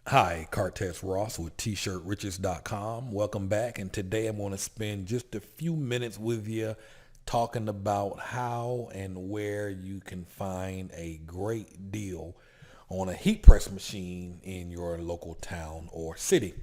Hi, Cartes Ross with TshirtRiches.com. Welcome back. And today I'm going to spend just a few minutes with you talking about how and where you can find a great deal on a heat press machine in your local town or city.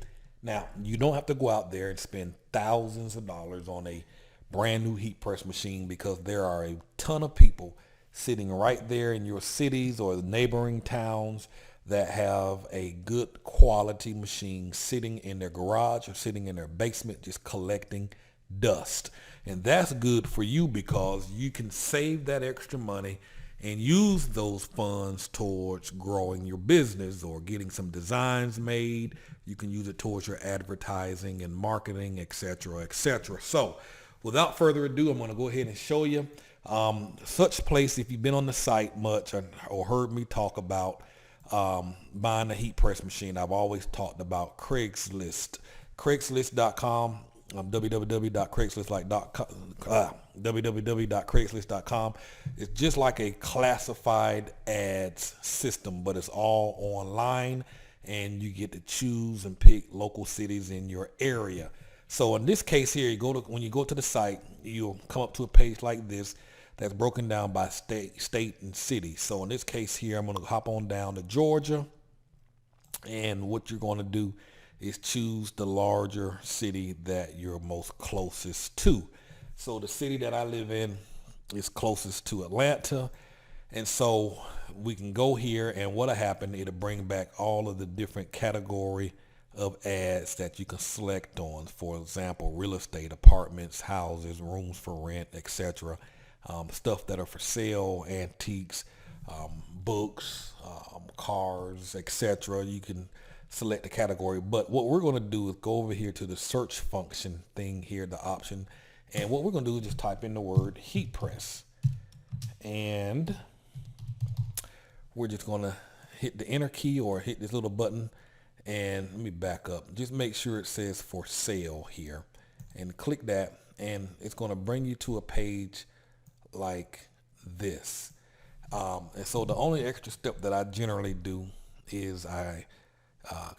Now, you don't have to go out there and spend thousands of dollars on a brand new heat press machine because there are a ton of people sitting right there in your cities or neighboring towns that have a good quality machine sitting in their garage or sitting in their basement just collecting dust. And that's good for you because you can save that extra money and use those funds towards growing your business or getting some designs made. You can use it towards your advertising and marketing, etc., etc. So without further ado, I'm going to go ahead and show you such place. If you've been on the site much or heard me talk about buying a heat press machine, I've always talked about Craigslist. Craigslist.com, www.craigslist.com. It's just like a classified ads system, but it's all online, and you get to choose and pick local cities in your area. So in this case here, when you go to the site, you'll come up to a page like this that's broken down by state and city. So in this case here, I'm going to hop on down to Georgia. And what you're going to do is choose the larger city that you're most closest to. So the city that I live in is closest to Atlanta. And so we can go here, and what'll happen, it'll bring back all of the different category of ads that you can select on. For example, real estate, apartments, houses, rooms for rent, etc. Stuff that are for sale, antiques, books, cars, etc. You can select the category. But what we're going to do is go over here to the search function thing here, the option. And what we're going to do is just type in the word heat press. And we're just going to hit the enter key or hit this little button. And let me back up. Just make sure it says for sale here. And click that. And it's going to bring you to a page like this. And so the only extra step that I generally do is I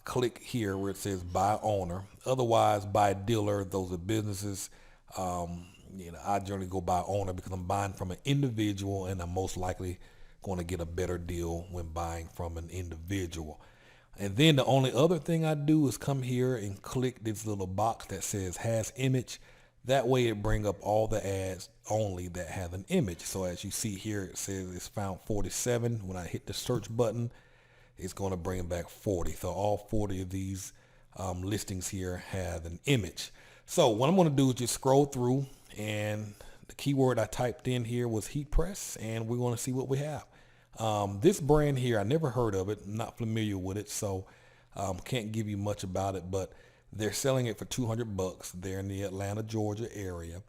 click here where it says buy owner. Otherwise, buy dealer. Those are businesses. I generally go buy owner because I'm buying from an individual, and I'm most likely going to get a better deal when buying from an individual. And then the only other thing I do is come here and click this little box that says has image. That way it bring up all the ads only that have an image. So as you see here, it says it's found 47. When I hit the search button, it's going to bring back 40. So all 40 of these listings here have an image. So what I'm going to do is just scroll through, and the keyword I typed in here was heat press, and we're going to see what we have. This brand here, I never heard of it, not familiar with it, so can't give you much about it, but they're selling it for $200. They're in the Atlanta, Georgia area.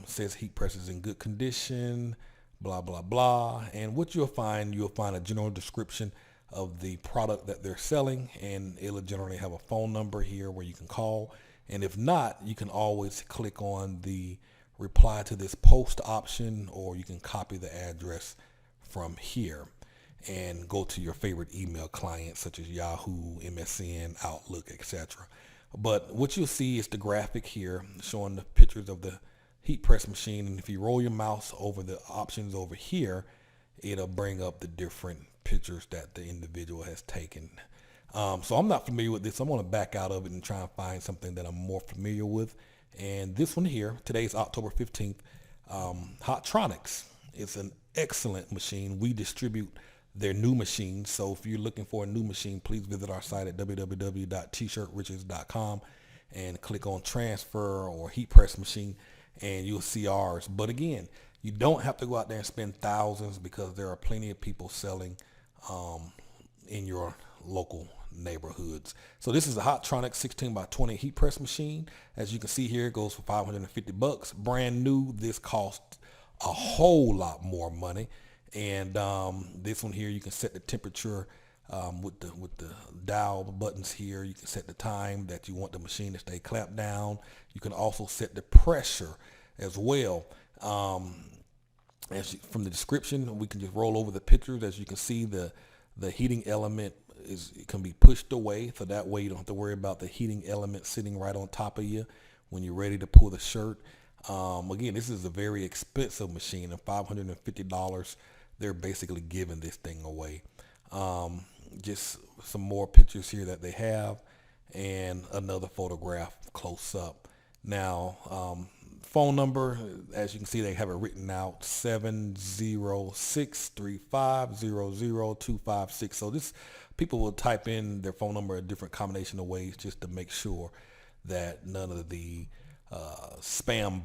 Says heat press is in good condition, blah, blah, blah. And what you'll find a general description of the product that they're selling, and it'll generally have a phone number here where you can call. And if not, you can always click on the reply to this post option, or you can copy the address from here and go to your favorite email clients such as Yahoo, MSN, Outlook, etc. But what you'll see is the graphic here showing the pictures of the heat press machine. And if you roll your mouse over the options over here, it'll bring up the different pictures that the individual has taken. So I'm not familiar with this. I'm going to back out of it and try and find something that I'm more familiar with. And this one here, today's October 15th, Hotronix. It's an excellent machine. We distribute their new machines. So if you're looking for a new machine, please visit our site at www.TshirtRiches.com and click on transfer or heat press machine, and you'll see ours. But again, you don't have to go out there and spend thousands because there are plenty of people selling in your local neighborhoods. So this is a Hotronix 16 by 20 heat press machine. As you can see here, it goes for $550. Brand new. This costs a whole lot more money. And this one here, you can set the temperature with the dial buttons here. You can set the time that you want the machine to stay clamped down. You can also set the pressure as well. From the description, we can just roll over the pictures. As you can see, the heating element it can be pushed away, so that way you don't have to worry about the heating element sitting right on top of you when you're ready to pull the shirt. Again, this is a very expensive machine, and $550, they're basically giving this thing away. Just some more pictures here that they have, and another photograph close up. Now, phone number, as you can see, they have it written out, 706-350-0256. So this, people will type in their phone number a different combination of ways just to make sure that none of the spam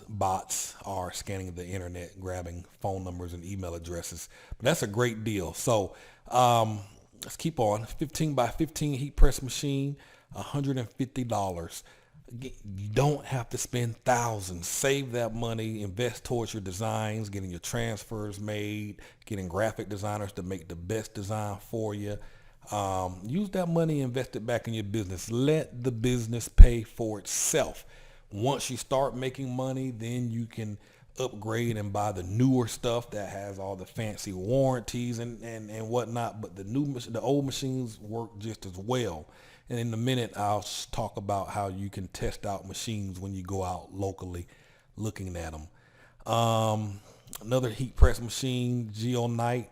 bots are scanning the internet, grabbing phone numbers and email addresses. But that's a great deal. So let's keep on. 15 by 15 heat press machine, $150. You don't have to spend thousands. Save that money, invest towards your designs, getting your transfers made, getting graphic designers to make the best design for you. Use that money, invest it back in your business. Let the business pay for itself. Once you start making money, then you can upgrade and buy the newer stuff that has all the fancy warranties and whatnot. But the old machines work just as well. And in a minute, I'll talk about how you can test out machines when you go out locally looking at them. Another heat press machine, Geonite,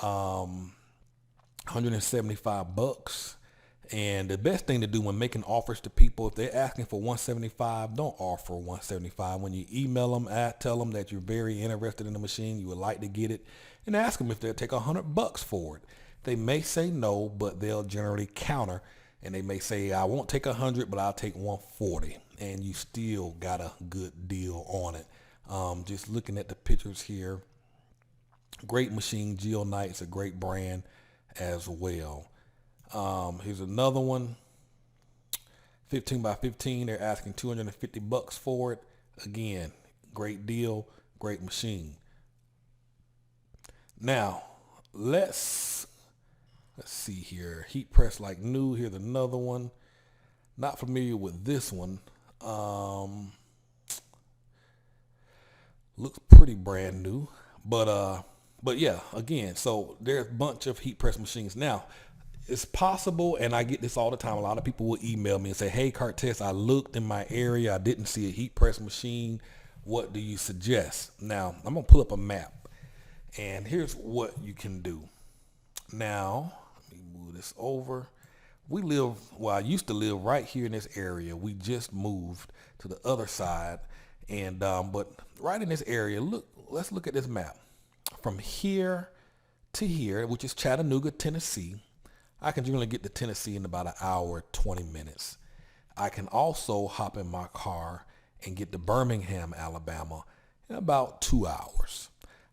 $175. And the best thing to do when making offers to people, if they're asking for $175, don't offer $175. When you email them, tell them that you're very interested in the machine, you would like to get it, and ask them if they'll take $100 for it. They may say no, but they'll generally counter. And they may say, I won't take 100, but I'll take 140. And you still got a good deal on it. Just looking at the pictures here. Great machine. Geonite's a great brand as well. Here's another one. 15 by 15. They're asking $250 for it. Again, great deal. Great machine. Now, let's see here. Heat press like new. Here's another one. Not familiar with this one. Looks pretty brand new. But yeah, again, so there's a bunch of heat press machines. Now, it's possible, and I get this all the time. A lot of people will email me and say, hey, Cartes, I looked in my area. I didn't see a heat press machine. What do you suggest? Now, I'm going to pull up a map, and here's what you can do. Now, let me move this over. I used to live right here in this area. We just moved to the other side. And, but right in this area, let's look at this map. From here to here, which is Chattanooga, Tennessee, I can generally get to Tennessee in about an hour, 20 minutes. I can also hop in my car and get to Birmingham, Alabama in about 2 hours.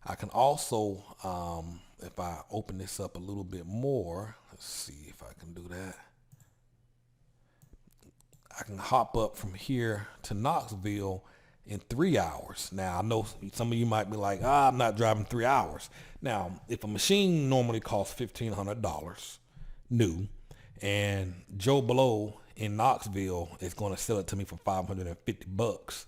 I can also, if I open this up a little bit more, let's see if I can do that. I can hop up from here to Knoxville in 3 hours. Now, I know some of you might be like, I'm not driving 3 hours. Now, if a machine normally costs $1,500 new, and Joe Blow in Knoxville is going to sell it to me for $550,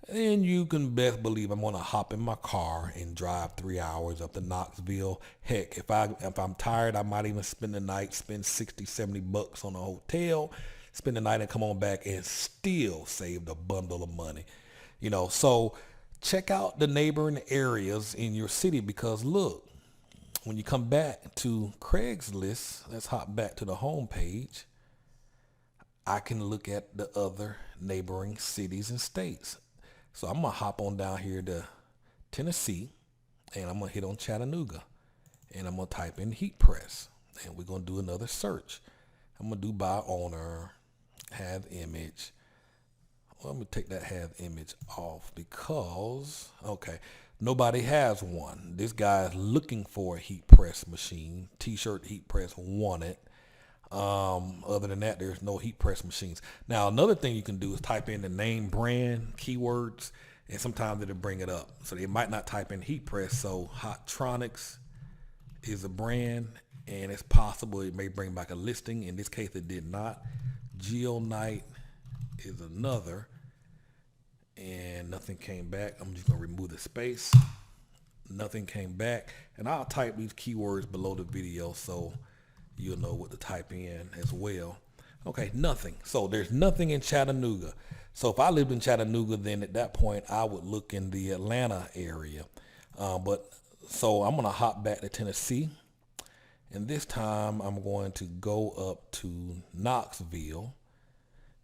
then you can best believe I'm going to hop in my car and drive 3 hours up to Knoxville. Heck, if I'm tired, I might even spend the night, spend $60-$70 on a hotel, spend the night and come on back and still save a bundle of money. You know, so check out the neighboring areas in your city, because look, when you come back to Craigslist, let's hop back to the home page. I can look at the other neighboring cities and states. So I'm going to hop on down here to Tennessee, and I'm going to hit on Chattanooga, and I'm going to type in heat press, and we're going to do another search. I'm going to do by owner, have image. Well, let me take that have image off because, okay, nobody has one. This guy is looking for a heat press machine. T-shirt heat press wanted. Other than that, there's no heat press machines. Now, another thing you can do is type in the name brand keywords, and sometimes it'll bring it up. So they might not type in heat press. So Hotronix is a brand, and it's possible it may bring back a listing. In this case, it did not. Geonite is another, and nothing came back. I'm just going to remove the space. Nothing came back, and I'll type these keywords below the video so you'll know what to type in as well. Okay, nothing. So there's nothing in Chattanooga. So if I lived in Chattanooga, then at that point I would look in the Atlanta area. But so I'm gonna hop back to Tennessee, and this time I'm going to go up to Knoxville.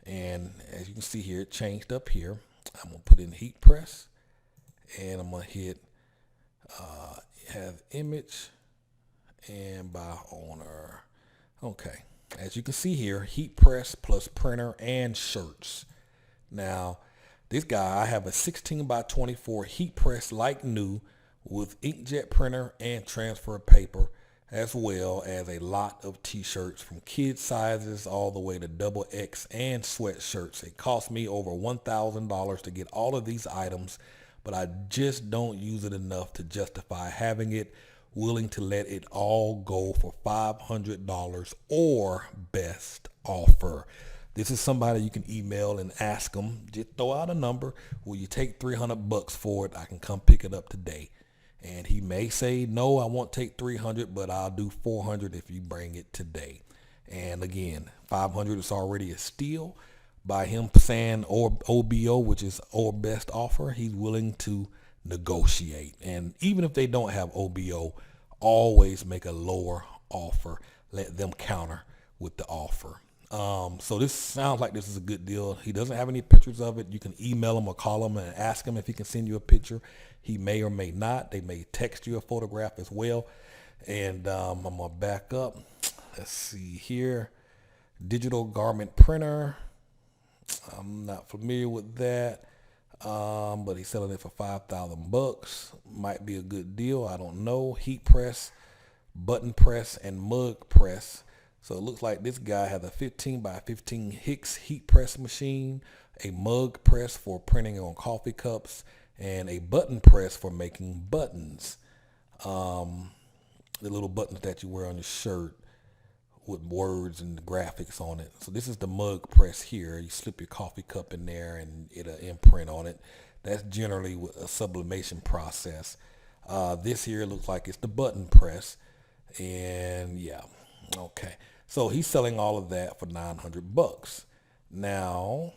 And as you can see here, it changed up here. I'm gonna put in heat press, and I'm gonna hit have image and by owner. Okay, as you can see here, heat press plus printer and shirts. Now, this guy, I have a 16 by 24 heat press like new with inkjet printer and transfer paper, as well as a lot of t-shirts from kid sizes all the way to double X and sweatshirts. It cost me over $1,000 to get all of these items, but I just don't use it enough to justify having it, willing to let it all go for $500 or best offer. This is somebody you can email and ask them, just throw out a number. Will you take $300 for it? I can come pick it up today. And he may say, no, I won't take 300, but I'll do 400 if you bring it today. And again, 500 is already a steal. By him saying or OBO, which is or best offer, he's willing to negotiate. And even if they don't have OBO, always make a lower offer. Let them counter with the offer. So this sounds like this is a good deal. He doesn't have any pictures of it. You can email him or call him and ask him if he can send you a picture. He may or may not. They may text you a photograph as well. And I'm going to back up. Let's see here. Digital garment printer. I'm not familiar with that. But he's selling it for $5,000. Might be a good deal. I don't know. Heat press, button press, and mug press. So it looks like this guy has a 15 by 15 Hicks heat press machine, a mug press for printing on coffee cups, and a button press for making buttons. The little buttons that you wear on your shirt with words and graphics on it. So this is the mug press here. You slip your coffee cup in there and it'll imprint on it. That's generally a sublimation process. This here looks like it's the button press. And yeah, okay. So he's selling all of that for $900. Now,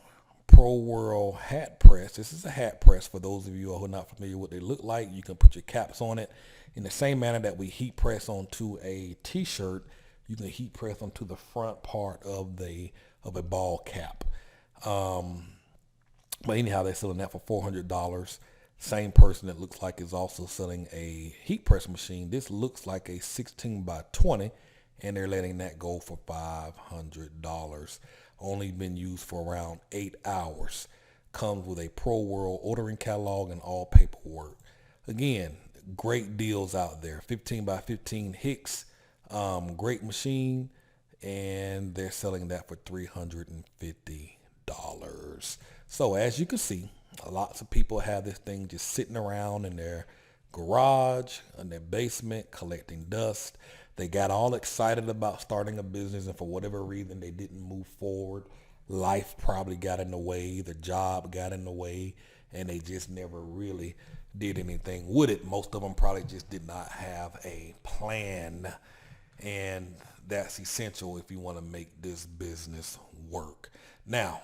Pro World hat press. This is a hat press for those of you who are not familiar with what they look like. You can put your caps on it in the same manner that we heat press onto a t-shirt. You can heat press onto the front part of a ball cap. But anyhow, they're selling that for $400. Same person that looks like is also selling a heat press machine. This looks like a 16 by 20, and they're letting that go for $500. Only been used for around 8 hours. Comes with a Pro World ordering catalog and all paperwork. Again, great deals out there. 15 by 15 Hicks, great machine, and they're selling that for $350. So as you can see, lots of people have this thing just sitting around in their garage, in their basement, collecting dust. They got all excited about starting a business, and for whatever reason, they didn't move forward. Life probably got in the way. The job got in the way, and they just never really did anything with it. Most of them probably just did not have a plan, and that's essential if you want to make this business work. Now,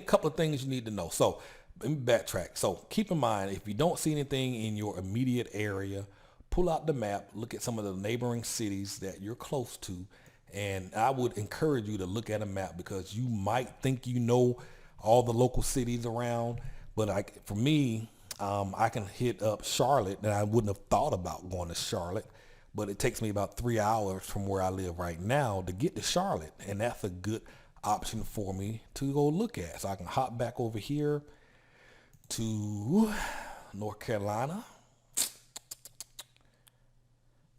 couple of things you need to know. So let me backtrack. So keep in mind, if you don't see anything in your immediate area, pull out the map, look at some of the neighboring cities that you're close to. And I would encourage you to look at a map, because you might think you know all the local cities around. But for me, I can hit up Charlotte, and I wouldn't have thought about going to Charlotte. But it takes me about 3 hours from where I live right now to get to Charlotte. And that's a good option for me to go look at. So I can hop back over here to North Carolina,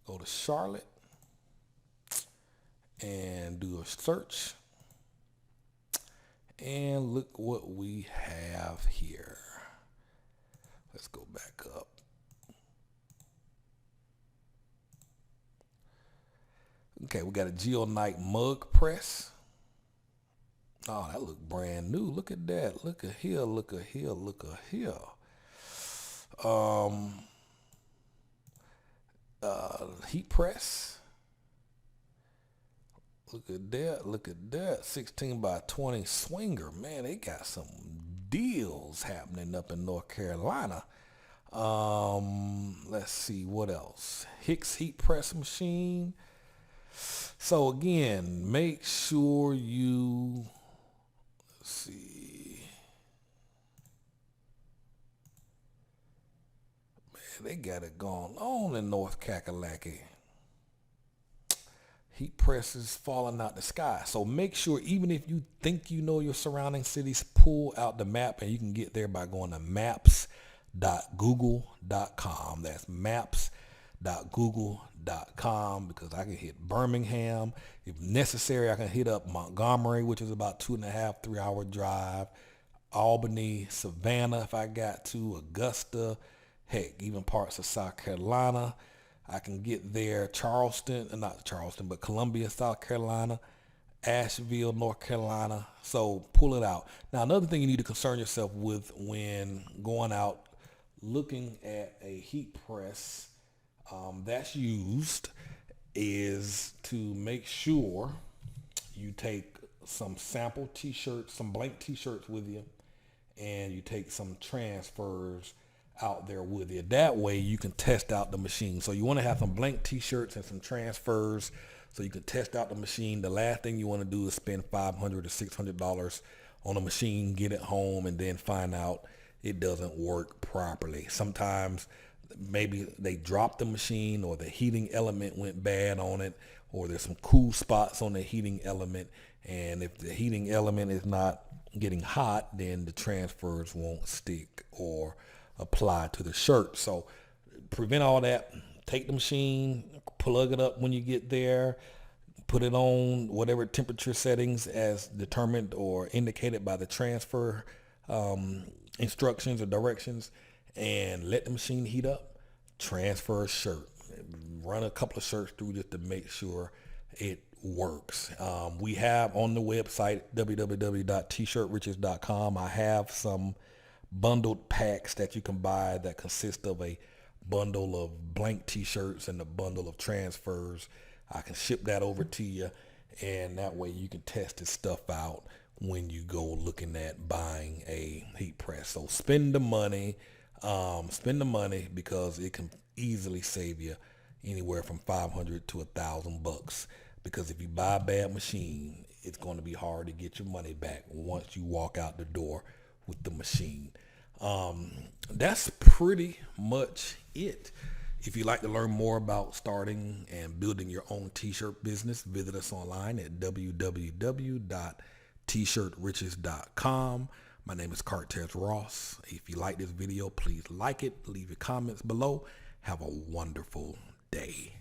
go to Charlotte, and do a search. And look what we have here. Let's go back up. Okay, we got a Geonite mug press. Oh, that look brand new. Look at that. Look at here. Look at here. Look at here. Heat press. Look at that. Look at that. 16 by 20 swinger. Man, they got some deals happening up in North Carolina. Let's see what else. Hicks heat press machine. So again, make sure you, let's see. Man, they got it going on in North Kakalaki. Heat presses falling out the sky. So make sure, even if you think you know your surrounding cities, pull out the map, and you can get there by going to maps.google.com. That's maps.google.com, because I can hit Birmingham. If necessary, I can hit up Montgomery, which is about 2.5, 3 hour drive. Albany, Savannah, if I got to, Augusta, heck, even parts of South Carolina. I can get there. Charleston, not Charleston, but Columbia, South Carolina, Asheville, North Carolina. So pull it out. Now, another thing you need to concern yourself with when going out looking at a heat press that's used is to make sure you take some sample t-shirts, some blank t-shirts with you, and you take some transfers out there with you. That way you can test out the machine. So you want to have some blank t-shirts and some transfers so you can test out the machine. The last thing you want to do is spend $500 to $600 on a machine, get it home, and then find out it doesn't work properly. Sometimes maybe they dropped the machine, or the heating element went bad on it, or there's some cool spots on the heating element, and if the heating element is not getting hot, then the transfers won't stick or apply to the shirt. So prevent all that. Take the machine, plug it up when you get there, put it on whatever temperature settings as determined or indicated by the transfer instructions or directions, and let the machine heat up. Transfer a shirt. Run a couple of shirts through just to make sure it works. We have on the website www.TshirtRiches.com, I have some bundled packs that you can buy that consist of a bundle of blank t-shirts and a bundle of transfers. I can ship that over to you, and that way you can test this stuff out when you go looking at buying a heat press. So spend the money because it can easily save you anywhere from $500 to $1,000, because if you buy a bad machine, it's going to be hard to get your money back once you walk out the door with the machine. That's pretty much it. If you'd like to learn more about starting and building your own t-shirt business, visit us online at www.TshirtRiches.com. My name is Cartez Ross. If you like this video, please like it, leave your comments below. Have a wonderful day.